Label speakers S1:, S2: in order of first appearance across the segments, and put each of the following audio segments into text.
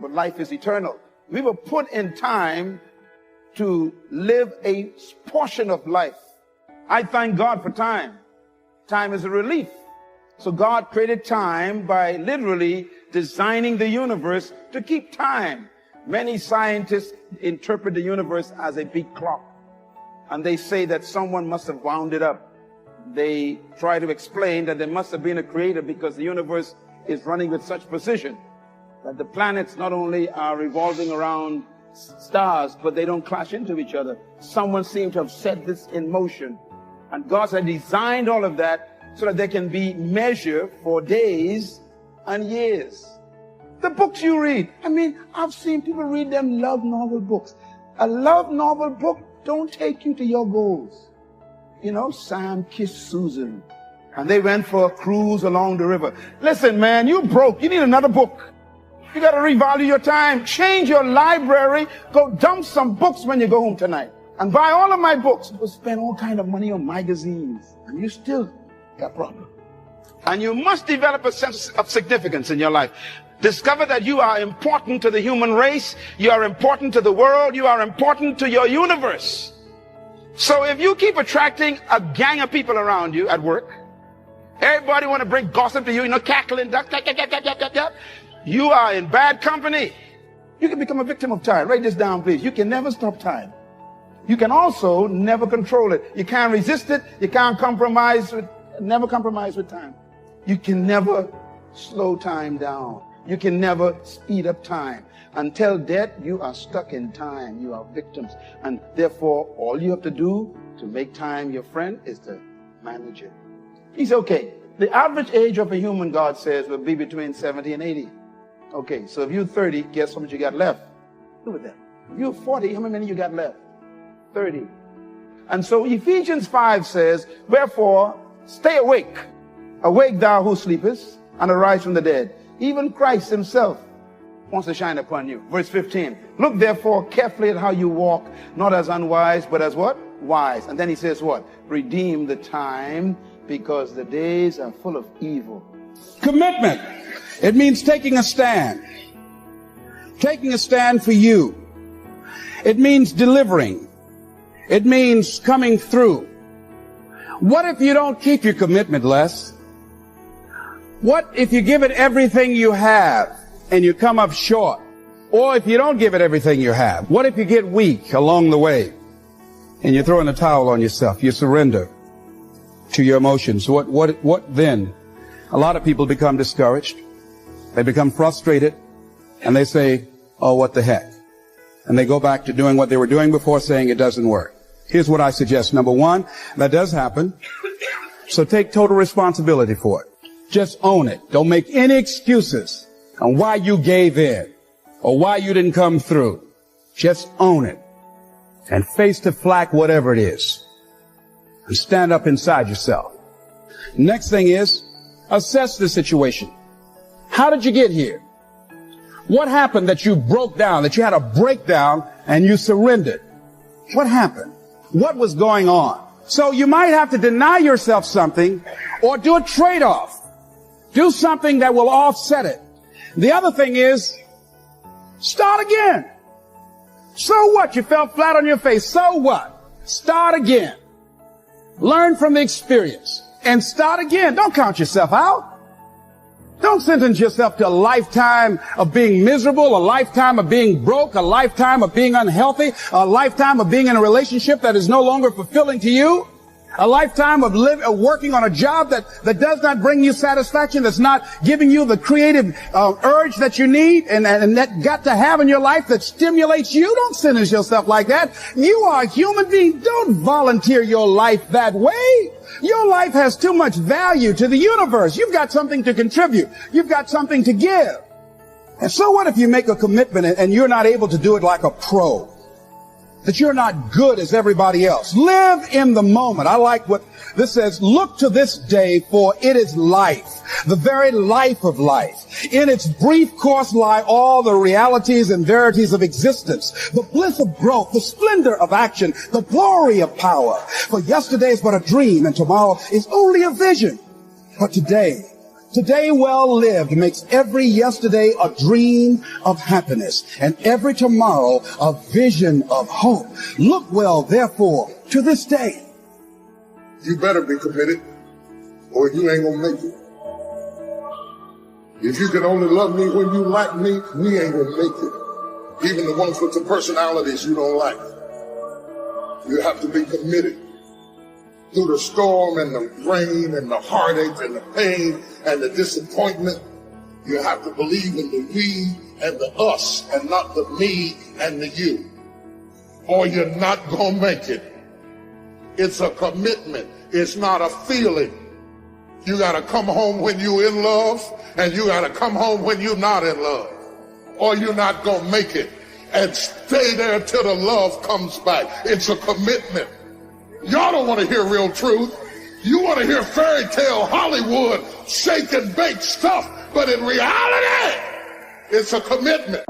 S1: but life is eternal. We were put in time to live a portion of life. I thank God for time. Time is a relief. So God created time by literally designing the universe to keep time. Many scientists interpret the universe as a big clock, and they say that someone must have wound it up. They try to explain that there must have been a creator because the universe is running with such precision that the planets not only are revolving around stars, but they don't clash into each other. Someone seemed to have set this in motion, and God had designed all of that so that there can be measure for days and years. The books you read, I mean, I've seen people read them love novel books. A love novel book don't take you to your goals. You know, Sam kissed Susan, and they went for a cruise along the river. Listen, man, you broke. You need another book. You got to revalue your time. Change your library. Go dump some books when you go home tonight. And buy all of my books. Go spend all kind of money on magazines, and you still got a problem. And you must develop a sense of significance in your life. Discover that you are important to the human race. You are important to the world. You are important to your universe. So if you keep attracting a gang of people around you at work, everybody want to bring gossip to you, cackling, you are in bad company. You can become a victim of time. Write this down, please. You can never stop time. You can also never control it. You can't resist it. You can't never compromise with time. You can never slow time down. You can never speed up time. Until death, you are stuck in time. You are victims. And therefore, all you have to do to make time your friend is to manage it. He said, okay, the average age of a human, God says, will be between 70 and 80. Okay, so if you're 30, guess how much you got left? Look at that. If you're 40, how many you got left? 30. And so Ephesians 5 says, wherefore, stay awake. Awake thou who sleepest, and arise from the dead. Even Christ himself wants to shine upon you. Verse 15. Look therefore carefully at how you walk, not as unwise, but as what? Wise. And then he says what? Redeem the time, because the days are full of evil. Commitment. It means taking a stand. Taking a stand for you. It means delivering. It means coming through. What if you don't keep your commitment, Les? What if you give it everything you have and you come up short? Or if you don't give it everything you have? What if you get weak along the way and you throw in the towel on yourself? You surrender to your emotions. What then? A lot of people become discouraged. They become frustrated, and they say, oh, what the heck? And they go back to doing what they were doing before, saying it doesn't work. Here's what I suggest. Number one, that does happen. So take total responsibility for it. Just own it. Don't make any excuses on why you gave in or why you didn't come through. Just own it and face the flak, whatever it is, and stand up inside yourself. Next thing is assess the situation. How did you get here? What happened that you broke down, that you had a breakdown and you surrendered? What happened? What was going on? So you might have to deny yourself something or do a trade-off. Do something that will offset it. The other thing is, start again. So what? You fell flat on your face. So what? Start again. Learn from the experience and start again. Don't count yourself out. Don't sentence yourself to a lifetime of being miserable, a lifetime of being broke, a lifetime of being unhealthy, a lifetime of being in a relationship that is no longer fulfilling to you. A lifetime of working on a job that does not bring you satisfaction, that's not giving you the creative urge that you need and that got to have in your life that stimulates you. Don't sentence yourself like that. You are a human being. Don't volunteer your life that way. Your life has too much value to the universe. You've got something to contribute. You've got something to give. And so what if you make a commitment and you're not able to do it like a pro? That you're not good as everybody else. Live in the moment. I like what this says. Look to this day, for it is life, the very life of life. In its brief course lie all the realities and verities of existence, the bliss of growth, the splendor of action, the glory of power. For yesterday is but a dream, and tomorrow is only a vision. But today
S2: Today well lived makes every yesterday a dream of happiness and every tomorrow a vision of hope. Look well, therefore, to this day.
S3: You better be committed or you ain't gonna make it. If you can only love me when you like me, we ain't gonna make it. Even the ones with the personalities you don't like. You have to be committed. Through the storm and the rain and the heartache and the pain and the disappointment, you have to believe in the we and the us and not the me and the you. Or you're not gonna make it. It's a commitment. It's not a feeling. You gotta come home when you're in love, and you gotta come home when you're not in love. Or you're not gonna make it. And stay there till the love comes back. It's a commitment. Y'all don't want to hear real truth. You want to hear fairy tale Hollywood shake and bake stuff, but in reality, it's a commitment.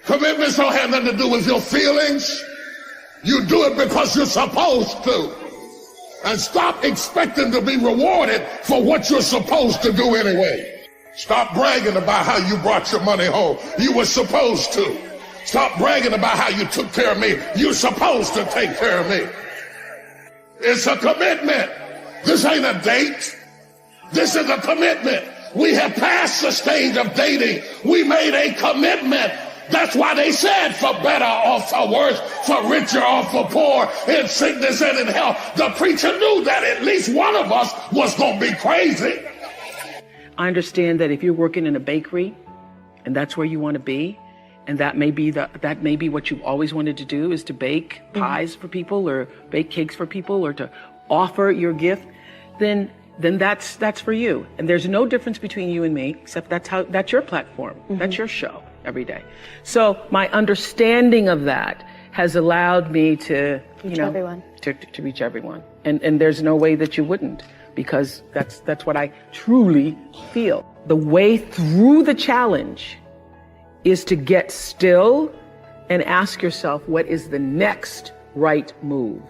S3: Commitments don't have nothing to do with your feelings. You do it because you're supposed to. And stop expecting to be rewarded for what you're supposed to do anyway. Stop bragging about how you brought your money home. You were supposed to. Stop bragging about how you took care of me. You're supposed to take care of me. It's a commitment. This ain't a date. This is a commitment. We have passed the stage of dating. We made a commitment. That's why they said for better or for worse, for richer or for poor, in sickness and in health. The preacher knew that at least one of us was going to be crazy.
S4: I understand that if you're working in a bakery and that's where you want to be, and that may be what you always wanted to do, is to bake pies for people or bake cakes for people or to offer your gift, then then that's for you. And there's no difference between you and me, except that's your platform. That's your show every day. So my understanding of that has allowed me to,
S5: everyone.
S4: To reach everyone. And there's no way that you wouldn't, because that's what I truly feel. The way through the challenge is to get still and ask yourself, what is the next right move?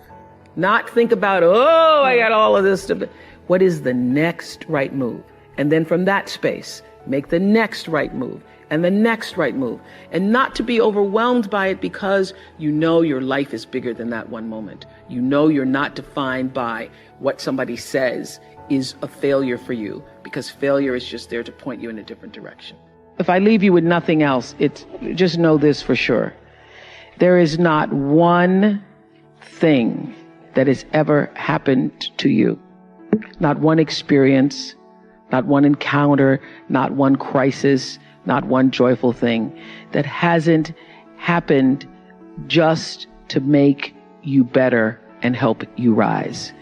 S4: Not think about, oh, I got all of this stuff. What is the next right move? And then from that space, make the next right move and the next right move. And not to be overwhelmed by it, because you know your life is bigger than that one moment. You know you're not defined by what somebody says is a failure for you, because failure is just there to point you in a different direction. If I leave you with nothing else, just know this for sure. There is not one thing that has ever happened to you, not one experience, not one encounter, not one crisis, not one joyful thing that hasn't happened just to make you better and help you rise.